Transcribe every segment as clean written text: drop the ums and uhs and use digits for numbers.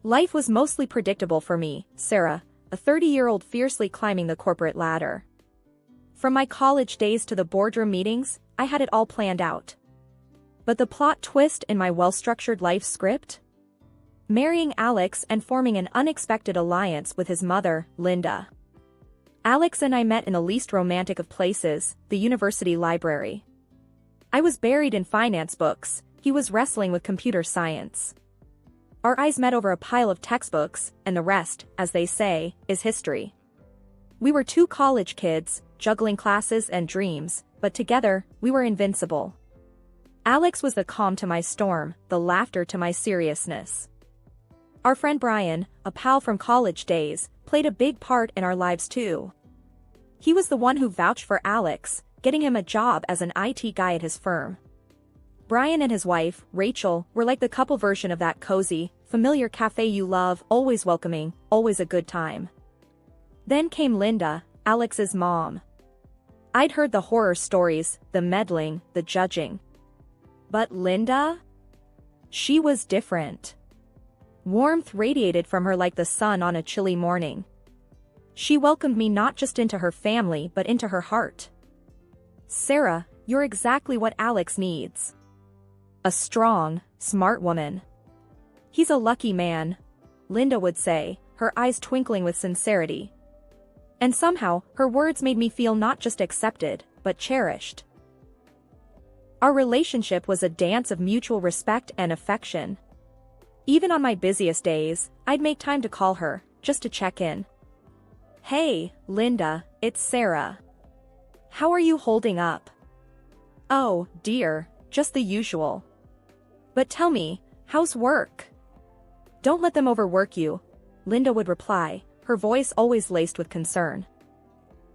Life was mostly predictable for me, Sarah, a 30-year-old fiercely climbing the corporate ladder. From my college days to the boardroom meetings, I had it all planned out. But the plot twist in my well-structured life script? Marrying Alex and forming an unexpected alliance with his mother, Linda. Alex and I met in the least romantic of places, the university library. I was buried in finance books, he was wrestling with computer science. Our eyes met over a pile of textbooks, and the rest, as they say, is history. We were two college kids, juggling classes and dreams, but together, we were invincible. Alex was the calm to my storm, the laughter to my seriousness. Our friend Brian, a pal from college days, played a big part in our lives too. He was the one who vouched for Alex, getting him a job as an IT guy at his firm. Brian and his wife, Rachel, were like the couple version of that cozy, familiar cafe you love, always welcoming, always a good time. Then came Linda, Alex's mom. I'd heard the horror stories, the meddling, the judging. But Linda? She was different. Warmth radiated from her like the sun on a chilly morning. She welcomed me not just into her family but into her heart. Sarah, you're exactly what Alex needs. A strong, smart woman. He's a lucky man, Linda would say, her eyes twinkling with sincerity. And somehow, her words made me feel not just accepted, but cherished. Our relationship was a dance of mutual respect and affection. Even on my busiest days, I'd make time to call her, just to check in. Hey, Linda, it's Sarah. How are you holding up? Oh, dear, just the usual. But tell me, how's work? Don't let them overwork you, Linda would reply, her voice always laced with concern.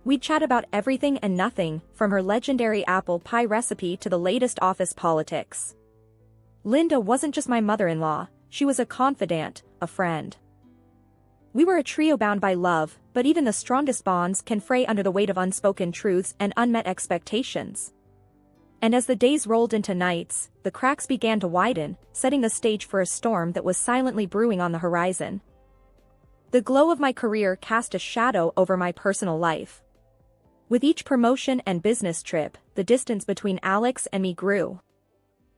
We'd chat about everything and nothing, from her legendary apple pie recipe to the latest office politics. Linda wasn't just my mother-in-law, she was a confidant, a friend. We were a trio bound by love, but even the strongest bonds can fray under the weight of unspoken truths and unmet expectations. And as the days rolled into nights, the cracks began to widen, setting the stage for a storm that was silently brewing on the horizon. The glow of my career cast a shadow over my personal life. With each promotion and business trip, the distance between Alex and me grew.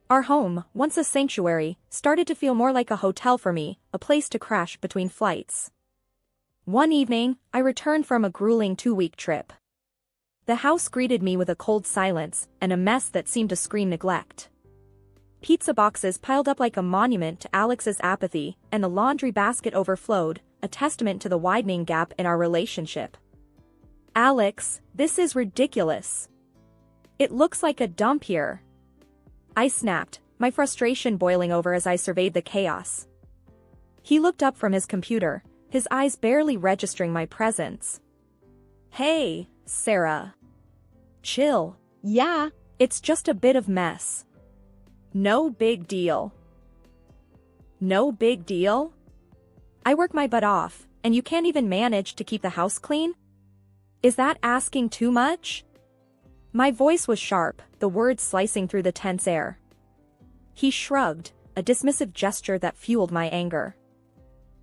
Our home, once a sanctuary, started to feel more like a hotel for me, a place to crash between flights. One evening, I returned from a grueling 2-week trip. The house greeted me with a cold silence, and a mess that seemed to scream neglect. Pizza boxes piled up like a monument to Alex's apathy, and the laundry basket overflowed, a testament to the widening gap in our relationship. Alex, this is ridiculous. It looks like a dump here. I snapped, my frustration boiling over as I surveyed the chaos. He looked up from his computer, his eyes barely registering my presence. Hey, Sarah. Chill. Yeah, it's just a bit of mess. No big deal. No big deal? I work my butt off, and you can't even manage to keep the house clean? Is that asking too much? My voice was sharp, the words slicing through the tense air. He shrugged, a dismissive gesture that fueled my anger.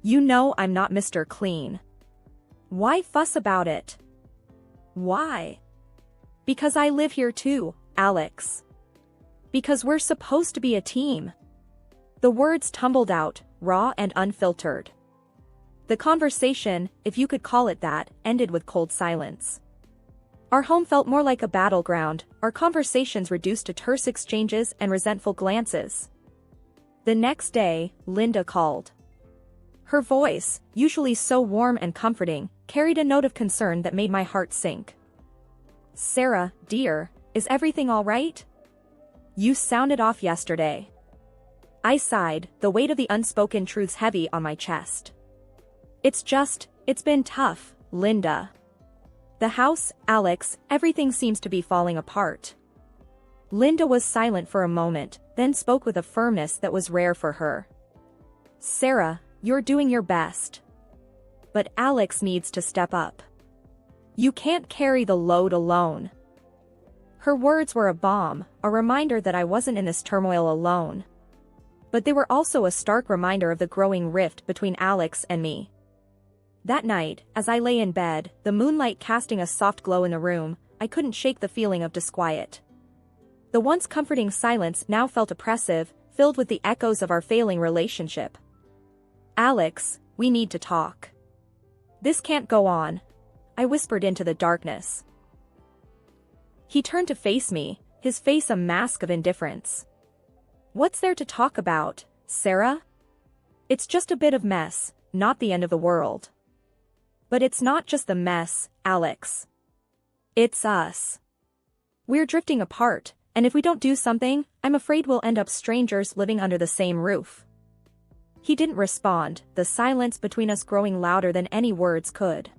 You know I'm not Mr. Clean. Why fuss about it? Why? Because I live here too, Alex. Because we're supposed to be a team. The words tumbled out, raw and unfiltered. The conversation, if you could call it that, ended with cold silence. Our home felt more like a battleground, our conversations reduced to terse exchanges and resentful glances. The next day, Linda called. Her voice, usually so warm and comforting, carried a note of concern that made my heart sink. Sarah, dear, is everything all right? You sounded off yesterday. I sighed, the weight of the unspoken truths heavy on my chest. It's been tough, Linda. The house, Alex, everything seems to be falling apart. Linda was silent for a moment, then spoke with a firmness that was rare for her. Sarah, you're doing your best. But Alex needs to step up. You can't carry the load alone. Her words were a balm, a reminder that I wasn't in this turmoil alone. But they were also a stark reminder of the growing rift between Alex and me. That night, as I lay in bed, the moonlight casting a soft glow in the room, I couldn't shake the feeling of disquiet. The once comforting silence now felt oppressive, filled with the echoes of our failing relationship. "Alex, we need to talk. This can't go on," I whispered into the darkness. He turned to face me, his face a mask of indifference. "What's there to talk about, Sarah? It's just a bit of mess, not the end of the world." "But it's not just the mess, Alex. It's us. We're drifting apart, and if we don't do something, I'm afraid we'll end up strangers living under the same roof." He didn't respond, the silence between us growing louder than any words could.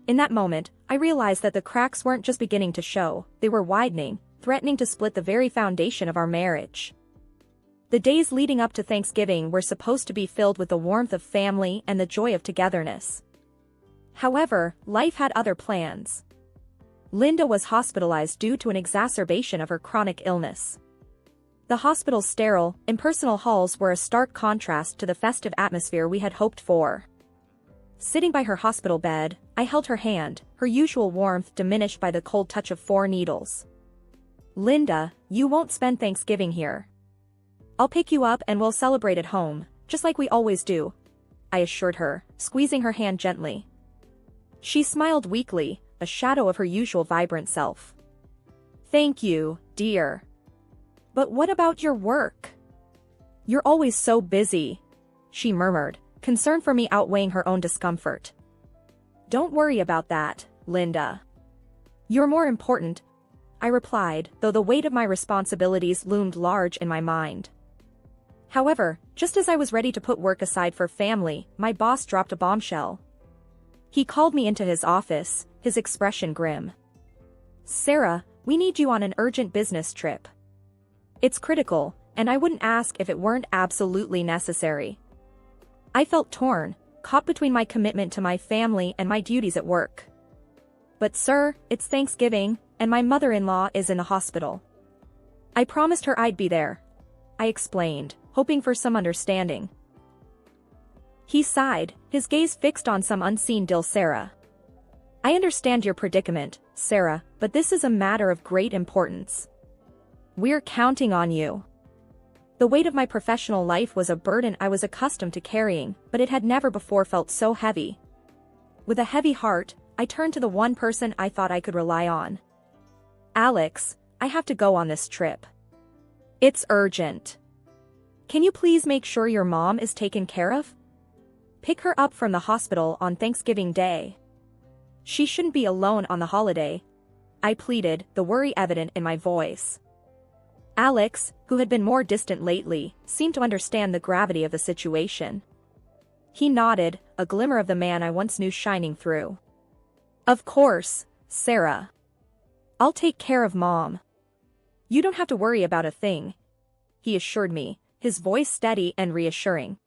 In that moment, I realized that the cracks weren't just beginning to show, they were widening, threatening to split the very foundation of our marriage. The days leading up to Thanksgiving were supposed to be filled with the warmth of family and the joy of togetherness. However, life had other plans. Linda was hospitalized due to an exacerbation of her chronic illness. The hospital's sterile, impersonal halls were a stark contrast to the festive atmosphere we had hoped for. Sitting by her hospital bed, I held her hand, her usual warmth diminished by the cold touch of 4 needles. "Linda, you won't spend Thanksgiving here. I'll pick you up and we'll celebrate at home, just like we always do," I assured her, squeezing her hand gently. She smiled weakly, a shadow of her usual vibrant self. "Thank you, dear. But what about your work? You're always so busy," she murmured, concern for me outweighing her own discomfort. "Don't worry about that, Linda. You're more important," I replied, though the weight of my responsibilities loomed large in my mind. However, just as I was ready to put work aside for family, my boss dropped a bombshell. He called me into his office, his expression grim. "Sarah, we need you on an urgent business trip. It's critical, and I wouldn't ask if it weren't absolutely necessary." I felt torn, caught between my commitment to my family and my duties at work. "But sir, it's Thanksgiving, and my mother-in-law is in the hospital. I promised her I'd be there," I explained, hoping for some understanding. He sighed, his gaze fixed on some unseen deal. "Sarah. I understand your predicament, Sarah, but this is a matter of great importance. We're counting on you." The weight of my professional life was a burden I was accustomed to carrying, but it had never before felt so heavy. With a heavy heart, I turned to the one person I thought I could rely on. "Alex, I have to go on this trip. It's urgent. Can you please make sure your mom is taken care of? Pick her up from the hospital on Thanksgiving Day. She shouldn't be alone on the holiday," I pleaded, the worry evident in my voice. Alex, who had been more distant lately, seemed to understand the gravity of the situation. He nodded, a glimmer of the man I once knew shining through. "Of course, Sarah. I'll take care of Mom. You don't have to worry about a thing," he assured me, his voice steady and reassuring.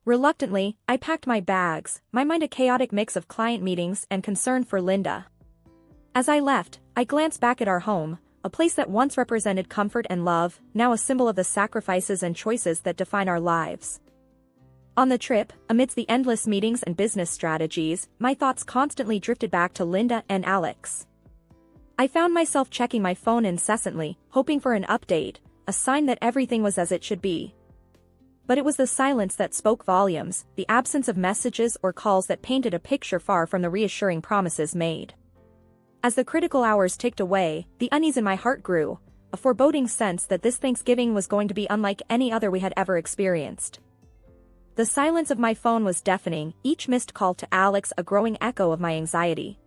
Reluctantly, I packed my bags, my mind a chaotic mix of client meetings and concern for Linda. As I left, I glanced back at our home, a place that once represented comfort and love, now a symbol of the sacrifices and choices that define our lives. On the trip, amidst the endless meetings and business strategies, my thoughts constantly drifted back to Linda and Alex. I found myself checking my phone incessantly, hoping for an update, a sign that everything was as it should be. But it was the silence that spoke volumes, the absence of messages or calls that painted a picture far from the reassuring promises made. As the critical hours ticked away, the unease in my heart grew, a foreboding sense that this Thanksgiving was going to be unlike any other we had ever experienced. The silence of my phone was deafening, each missed call to Alex a growing echo of my anxiety.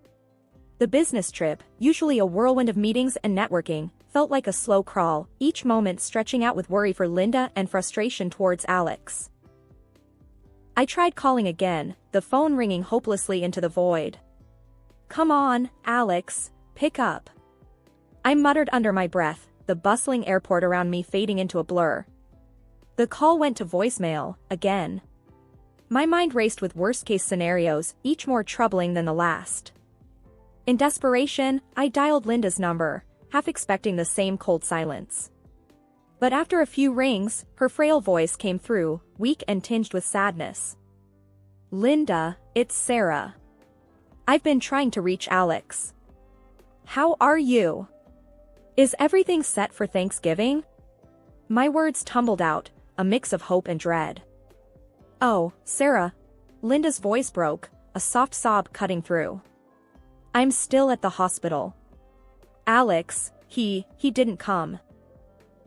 The business trip, usually a whirlwind of meetings and networking, felt like a slow crawl, each moment stretching out with worry for Linda and frustration towards Alex. I tried calling again, the phone ringing hopelessly into the void. "Come on, Alex, pick up," I muttered under my breath, the bustling airport around me fading into a blur. The call went to voicemail, again. My mind raced with worst-case scenarios, each more troubling than the last. In desperation, I dialed Linda's number, half expecting the same cold silence. But after a few rings, her frail voice came through, weak and tinged with sadness. Linda, it's Sarah. I've been trying to reach Alex. How are you? Is everything set for Thanksgiving? My words tumbled out, a mix of hope and dread. Oh, Sarah. Linda's voice broke, a soft sob cutting through. I'm still at the hospital. Alex, he didn't come.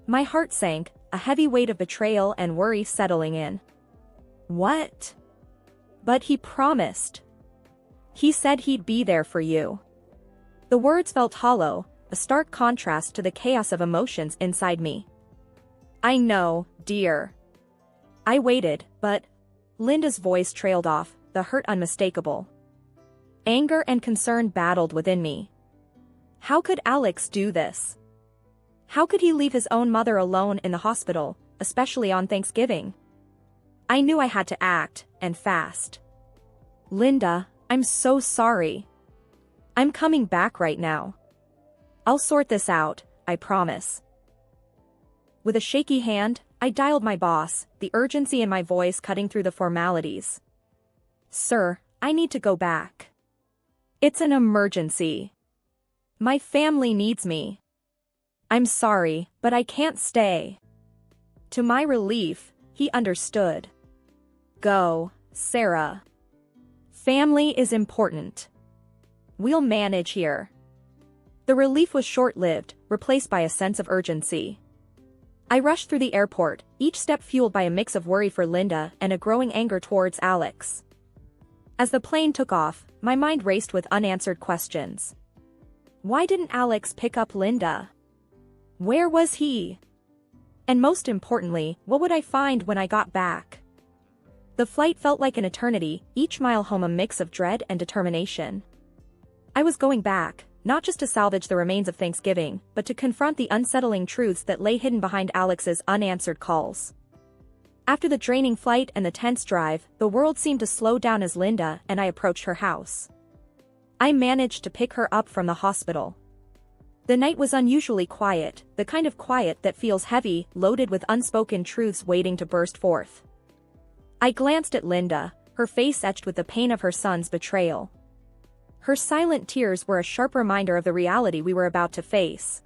My heart sank, a heavy weight of betrayal and worry settling in. What? But he promised. He said he'd be there for you. The words felt hollow, a stark contrast to the chaos of emotions inside me. I know, dear. I waited, but Linda's voice trailed off, the hurt unmistakable. Anger and concern battled within me. How could Alex do this? How could he leave his own mother alone in the hospital, especially on Thanksgiving? I knew I had to act, and fast. Linda, I'm so sorry. I'm coming back right now. I'll sort this out, I promise. With a shaky hand, I dialed my boss, the urgency in my voice cutting through the formalities. Sir, I need to go back. It's an emergency. My family needs me. I'm sorry, but I can't stay. To my relief, he understood. Go, Sarah. Family is important. We'll manage here. The relief was short-lived, replaced by a sense of urgency. I rushed through the airport, each step fueled by a mix of worry for Linda and a growing anger towards Alex. As the plane took off, my mind raced with unanswered questions. Why didn't Alex pick up Linda? Where was he? And most importantly, what would I find when I got back? The flight felt like an eternity, each mile home a mix of dread and determination. I was going back, not just to salvage the remains of Thanksgiving, but to confront the unsettling truths that lay hidden behind Alex's unanswered calls. After the draining flight and the tense drive, the world seemed to slow down as Linda and I approached her house. I managed to pick her up from the hospital. The night was unusually quiet, the kind of quiet that feels heavy, loaded with unspoken truths waiting to burst forth. I glanced at Linda, her face etched with the pain of her son's betrayal. Her silent tears were a sharp reminder of the reality we were about to face.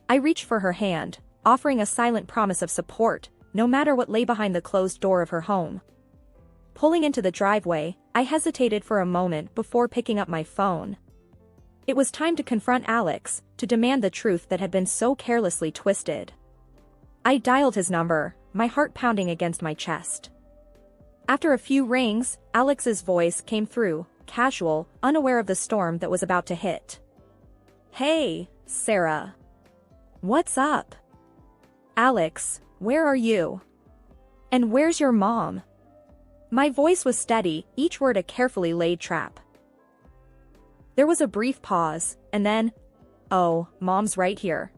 I reached for her hand, offering a silent promise of support, no matter what lay behind the closed door of her home. Pulling into the driveway, I hesitated for a moment before picking up my phone. It was time to confront Alex, to demand the truth that had been so carelessly twisted. I dialed his number, my heart pounding against my chest. After a few rings, Alex's voice came through, casual, unaware of the storm that was about to hit. Hey, Sarah. What's up? Alex, where are you? And where's your mom? My voice was steady, each word a carefully laid trap. There was a brief pause, and then, oh, Mom's right here.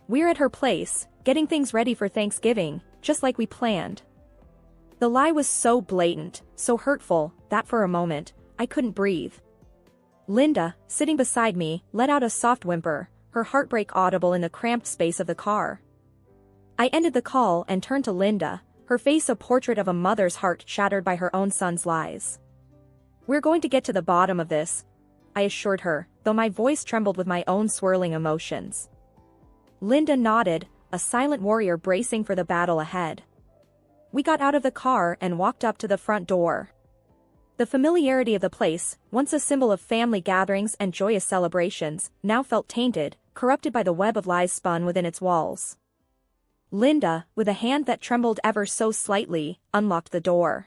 We're at her place, getting things ready for Thanksgiving, just like we planned. The lie was so blatant, so hurtful, that for a moment, I couldn't breathe. Linda, sitting beside me, let out a soft whimper, her heartbreak audible in the cramped space of the car. I ended the call and turned to Linda, her face a portrait of a mother's heart shattered by her own son's lies. We're going to get to the bottom of this, I assured her, though my voice trembled with my own swirling emotions. Linda nodded, a silent warrior bracing for the battle ahead. We got out of the car and walked up to the front door. The familiarity of the place, once a symbol of family gatherings and joyous celebrations, now felt tainted, corrupted by the web of lies spun within its walls. Linda, with a hand that trembled ever so slightly, unlocked the door.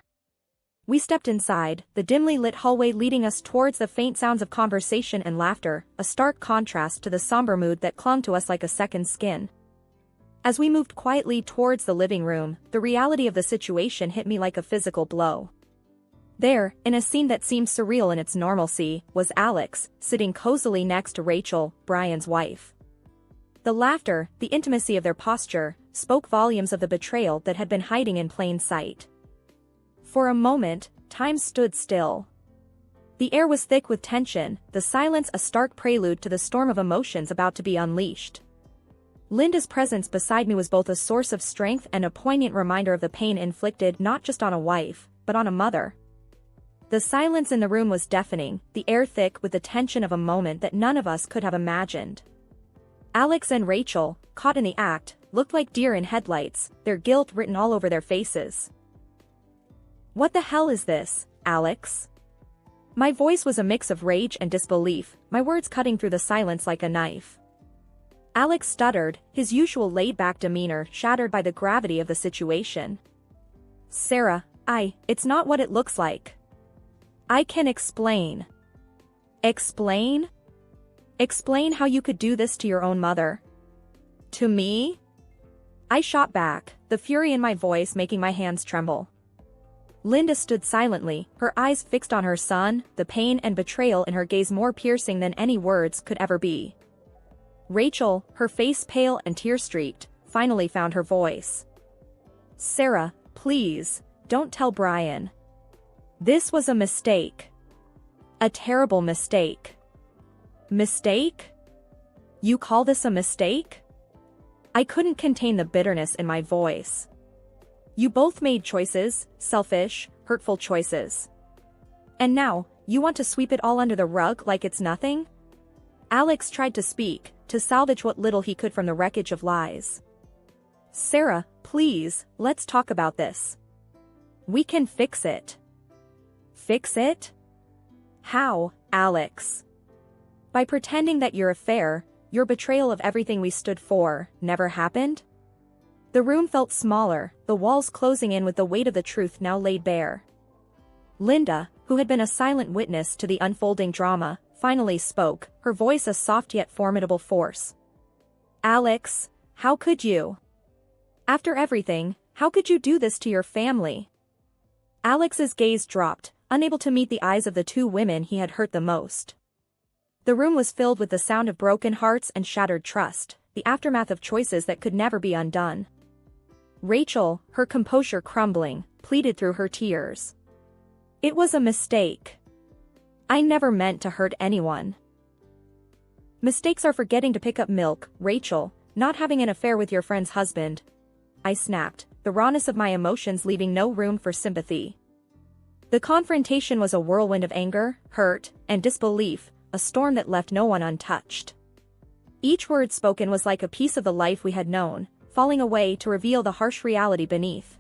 We stepped inside, the dimly lit hallway leading us towards the faint sounds of conversation and laughter, a stark contrast to the somber mood that clung to us like a second skin. As we moved quietly towards the living room, the reality of the situation hit me like a physical blow. There, in a scene that seemed surreal in its normalcy, was Alex, sitting cozily next to Rachel, Brian's wife. The laughter, the intimacy of their posture, spoke volumes of the betrayal that had been hiding in plain sight. For a moment, time stood still. The air was thick with tension, the silence a stark prelude to the storm of emotions about to be unleashed. Linda's presence beside me was both a source of strength and a poignant reminder of the pain inflicted not just on a wife, but on a mother. The silence in the room was deafening, the air thick with the tension of a moment that none of us could have imagined. Alex and Rachel, caught in the act, looked like deer in headlights, their guilt written all over their faces. "What the hell is this, Alex?" My voice was a mix of rage and disbelief, my words cutting through the silence like a knife. Alex stuttered, his usual laid-back demeanor shattered by the gravity of the situation. "Sarah, it's not what it looks like. I can explain." "Explain? Explain how you could do this to your own mother? To me?" I shot back, the fury in my voice making my hands tremble. Linda stood silently, her eyes fixed on her son, the pain and betrayal in her gaze more piercing than any words could ever be. Rachel, her face pale and tear-streaked, finally found her voice. "Sarah, please, don't tell Brian. This was a mistake. A terrible mistake." "Mistake? You call this a mistake?" I couldn't contain the bitterness in my voice. "You both made choices, selfish, hurtful choices. And now, you want to sweep it all under the rug like it's nothing?" Alex tried to speak, to salvage what little he could from the wreckage of lies. "Sarah, please, let's talk about this. We can fix it." "Fix it? How, Alex?" "By pretending that your affair, your betrayal of everything we stood for, never happened?" The room felt smaller, the walls closing in with the weight of the truth now laid bare. Linda, who had been a silent witness to the unfolding drama, finally spoke, her voice a soft yet formidable force. "Alex, how could you? After everything, how could you do this to your family?" Alex's gaze dropped, unable to meet the eyes of the two women he had hurt the most. The room was filled with the sound of broken hearts and shattered trust, the aftermath of choices that could never be undone. Rachel, her composure crumbling, pleaded through her tears. "It was a mistake. I never meant to hurt anyone." "Mistakes are forgetting to pick up milk, Rachel, not having an affair with your friend's husband." I snapped, the rawness of my emotions leaving no room for sympathy. The confrontation was a whirlwind of anger, hurt, and disbelief, a storm that left no one untouched. Each word spoken was like a piece of the life we had known, falling away to reveal the harsh reality beneath.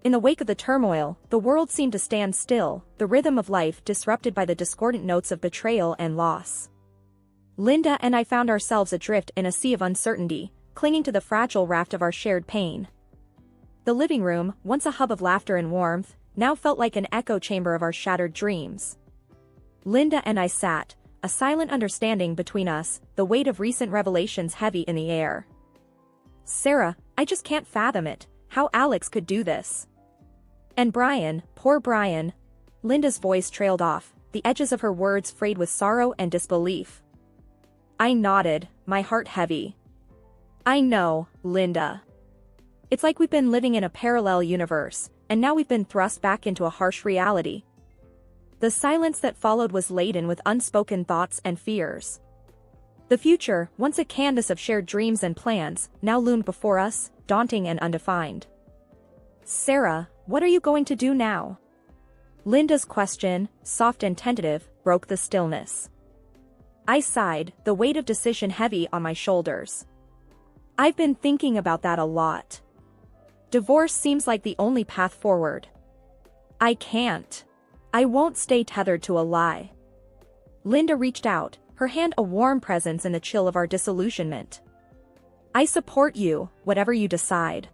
In the wake of the turmoil, the world seemed to stand still, the rhythm of life disrupted by the discordant notes of betrayal and loss. Linda and I found ourselves adrift in a sea of uncertainty, clinging to the fragile raft of our shared pain. The living room, once a hub of laughter and warmth, now felt like an echo chamber of our shattered dreams. Linda and I sat, a silent understanding between us, the weight of recent revelations heavy in the air. "Sarah, I just can't fathom it, how Alex could do this. And Brian, poor Brian." Linda's voice trailed off, the edges of her words frayed with sorrow and disbelief. I nodded, my heart heavy. "I know, Linda. It's like we've been living in a parallel universe, and now we've been thrust back into a harsh reality." The silence that followed was laden with unspoken thoughts and fears. The future, once a canvas of shared dreams and plans, now loomed before us, daunting and undefined. "Sarah, what are you going to do now?" Linda's question, soft and tentative, broke the stillness. I sighed, the weight of decision heavy on my shoulders. "I've been thinking about that a lot. Divorce seems like the only path forward. I can't. I won't stay tethered to a lie." Linda reached out, her hand a warm presence in the chill of our disillusionment. "I support you, whatever you decide.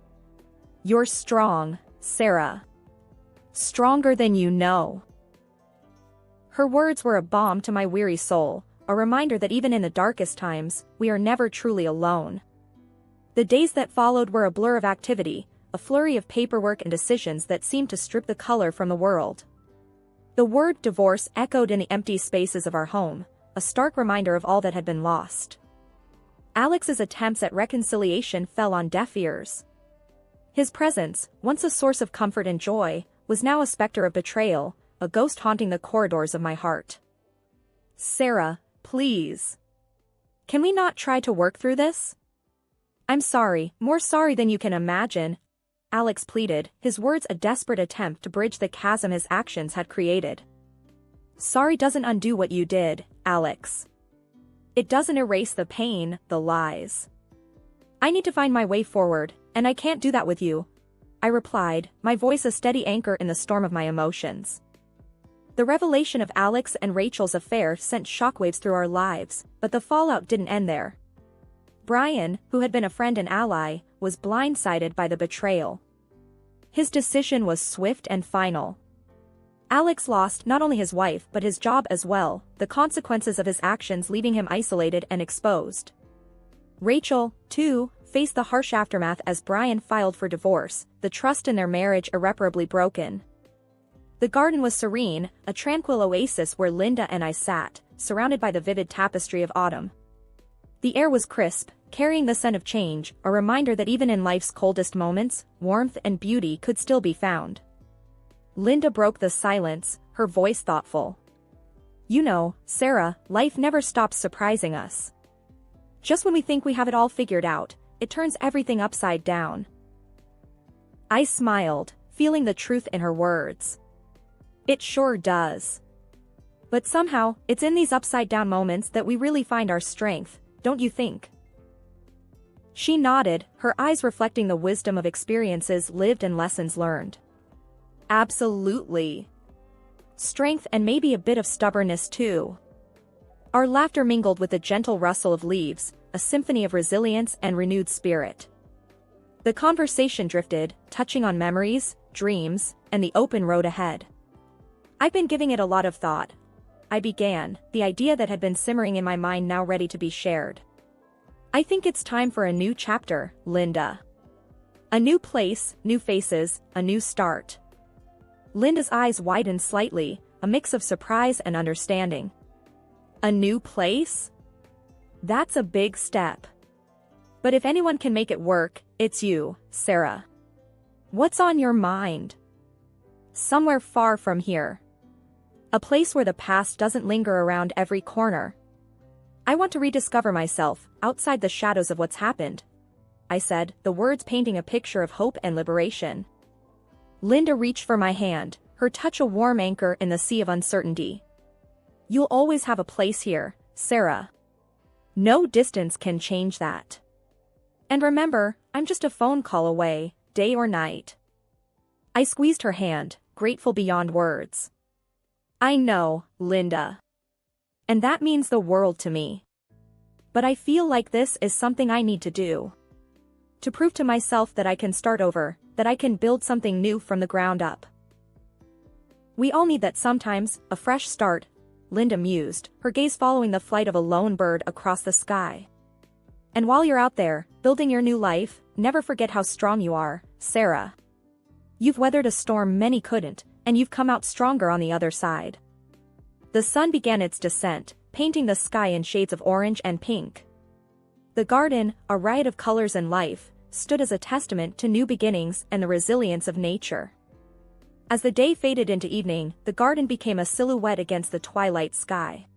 You're strong, Sarah. Stronger than you know." Her words were a balm to my weary soul, a reminder that even in the darkest times, we are never truly alone. The days that followed were a blur of activity, a flurry of paperwork and decisions that seemed to strip the color from the world. The word divorce echoed in the empty spaces of our home, a stark reminder of all that had been lost. Alex's attempts at reconciliation fell on deaf ears. His presence, once a source of comfort and joy, was now a specter of betrayal, a ghost haunting the corridors of my heart. "Sarah, please. Can we not try to work through this? I'm sorry, more sorry than you can imagine, Alex pleaded, his words a desperate attempt to bridge the chasm his actions had created. Sorry doesn't undo what you did, Alex. It doesn't erase the pain, the lies. I need to find my way forward, and I can't do that with you, I replied, my voice a steady anchor in the storm of my emotions. The revelation of Alex and Rachel's affair sent shockwaves through our lives, but the fallout didn't end there. Brian, who had been a friend and ally, was blindsided by the betrayal. His decision was swift and final. Alex lost not only his wife but his job as well, the consequences of his actions leaving him isolated and exposed. Rachel, too, faced the harsh aftermath as Brian filed for divorce, the trust in their marriage irreparably broken. The garden was serene, a tranquil oasis where Linda and I sat, surrounded by the vivid tapestry of autumn. The air was crisp, carrying the scent of change, a reminder that even in life's coldest moments, warmth and beauty could still be found. Linda broke the silence, her voice thoughtful. You know, Sarah, life never stops surprising us. Just when we think we have it all figured out, it turns everything upside down. I smiled, feeling the truth in her words. It sure does. But somehow, it's in these upside-down moments that we really find our strength, don't you think? She nodded, her eyes reflecting the wisdom of experiences lived and lessons learned. Absolutely. Strength and maybe a bit of stubbornness too. Our laughter mingled with the gentle rustle of leaves, a symphony of resilience and renewed spirit. The conversation drifted, touching on memories, dreams, and the open road ahead. I've been giving it a lot of thought, I began, the idea that had been simmering in my mind now ready to be shared. I think it's time for a new chapter, Linda. A new place, new faces, a new start. Linda's eyes widened slightly, a mix of surprise and understanding. A new place? That's a big step. But if anyone can make it work, it's you, Sarah. What's on your mind? Somewhere far from here. A place where the past doesn't linger around every corner. I want to rediscover myself, outside the shadows of what's happened, I said, the words painting a picture of hope and liberation. Linda reached for my hand, her touch a warm anchor in the sea of uncertainty. You'll always have a place here, Sarah. No distance can change that. And remember, I'm just a phone call away, day or night. I squeezed her hand, grateful beyond words. I know, Linda. And that means the world to me. But I feel like this is something I need to do. To prove to myself that I can start over, that I can build something new from the ground up. We all need that sometimes, a fresh start, Linda mused, her gaze following the flight of a lone bird across the sky. And while you're out there, building your new life, never forget how strong you are, Sarah. You've weathered a storm many couldn't, and you've come out stronger on the other side. The sun began its descent, painting the sky in shades of orange and pink. The garden, a riot of colors and life, stood as a testament to new beginnings and the resilience of nature. As the day faded into evening, the garden became a silhouette against the twilight sky.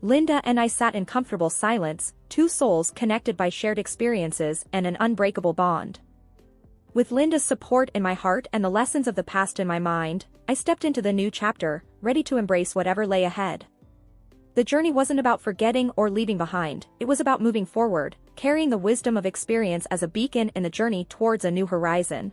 Linda and I sat in comfortable silence, two souls connected by shared experiences and an unbreakable bond. With Linda's support in my heart and the lessons of the past in my mind, I stepped into the new chapter, ready to embrace whatever lay ahead. The journey wasn't about forgetting or leaving behind, it was about moving forward, carrying the wisdom of experience as a beacon in the journey towards a new horizon.